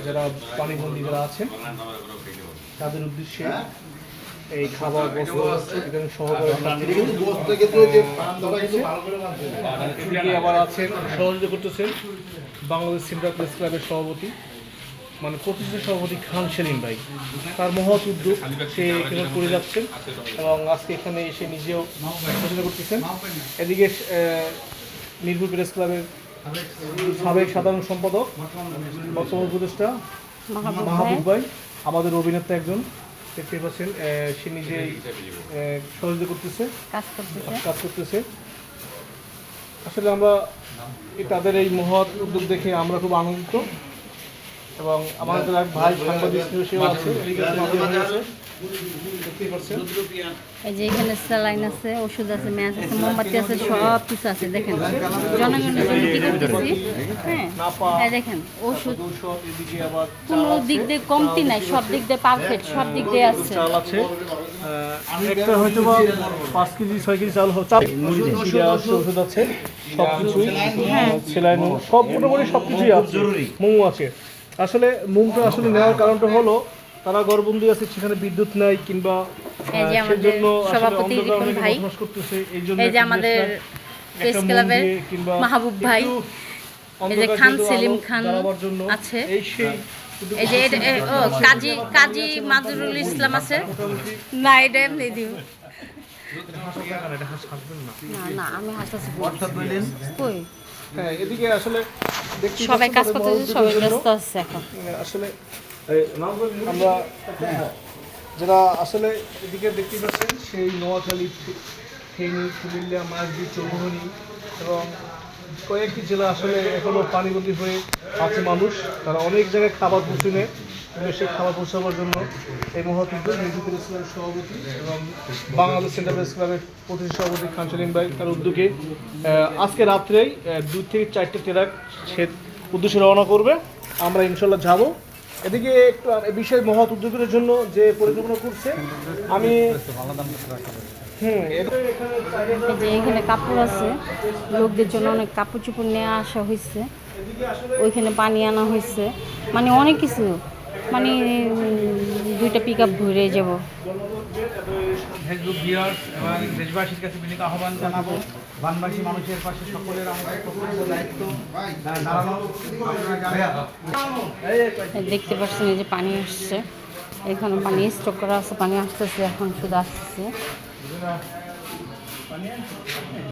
যারা পানিবন্দী যারা আছেন তাদের উদ্দেশ্যে এই খাবার বস্ত্র এখানে সহকারে আবার আছেন সহযোগিতা করতেছেন বাংলাদেশ সেন্ট্রাল প্রেস ক্লাবের সভাপতি মানে প্রতিষ্ঠা সভাপতি খান সেলিম ভাই। তার মহৎ উদ্যোগ সে এখানে করে যাচ্ছেন এবং আজকে এখানে এসে নিজেও সহযোগিতা করতেছেন। এদিকে মিরপুর প্রেস ক্লাবের সাবেক সাধারণ সম্পাদক বর্তমান উপদেষ্টা মাহবুব ভাই, আমাদের অভিনেতা একজন দেখতে পাচ্ছেন, সে নিজেই সহযোগিতা করতেছে, কাজ করতেছে। আসলে আমরা তাদের এই মহৎ উদ্যোগ দেখে আমরা খুব আনন্দিত এবং আমাদের এক ভাই সাংবাদিক সেও আছে, এই যে এখানে স্যালাইন আছে, ওষুধ আছে, ম্যাচ আছে, মোমবাতি আছে, সব কিছু আছে। দেখেন জনগণের জন্য কি করতেছি। হ্যাঁ দেখেন ওষুধ কোনো দিক দিয়ে কমতি নাই, সব দিক দিয়ে পারফেক্ট, সব দিক দিয়ে আছে। চাল আছে একটা হয়তো বা 5 কেজি 6 কেজি চাল ওষুধ আছে, সব কিছুই সেলাইন সব মোটামুটি সব কিছুই আছে, মোমো আছে। আসলে মোমটা আসলে নেওয়ার কারণটা হলো তারা ঘরবন্দি আছে, সেখানে বিদ্যুৎ নাই কিংবা সেজন্য সভাপতি রিপন ভাই, এই যে আমাদের প্রেস ক্লাবের মাহবুব ভাই, এই যে খান সেলিম খান আছে, এই যে কাজী মাজরুল ইসলাম আছে। না এটা এমনি দিও না, আমি হাসতেছি কই। হ্যাঁ এদিকে আসলে সবাই কাজ করতেছে, সবাই ব্যস্ত আছে এখন। আসলে আমরা যারা আসলে এদিকে দেখতে পাচ্ছেন সেই নোয়াখালী, ফেনী, কুমিল্লা, মাঝদি, চৌমোহনী এবং কয়েকটি জেলা আসলে এখনও পানিবন্দী হয়ে আছে মানুষ। তারা অনেক জায়গায় খাবার পৌঁছে নেয়, কিন্তু সেই খাবার পৌঁছাবার জন্য এই মহৎ উদ্যোগ মিরপুর প্রেস ক্লাবের সভাপতি এবং বাংলাদেশ সেন্ট্রাল প্রেস ক্লাবের প্রতিষ্ঠা সভাপতি খান সেলিম ভাই তার উদ্যোগে আজকে রাত্রেই 2 থেকে 4টে ট্রাক সে উদ্দেশ্যে রওনা করবে। আমরা ইনশাল্লাহ যাব। এদিকে একটু বিষয় মহৎ উদ্যোগের জন্য যে পরিকল্পনা করছে আমি এখানে কাপড় আছে, লোকদের জন্য অনেক কাপড় চোপড় নিয়ে আসা হয়েছে, ওইখানে পানি আনা হয়েছে, মানে অনেক কিছু, মানে 2টা পিক আপ ঘুরে যাব। দেশবাসীর কাছে বিনীত আহ্বান জানাবো, বানবাসী মানুষের পাশে সকলের আমাদের দায়িত্ব দেখতে পাচ্ছেন এই যে পানি আসছে, এখানে পানি স্টক করা আছে, পানি আসতেছে, এখন শুধু আসছে।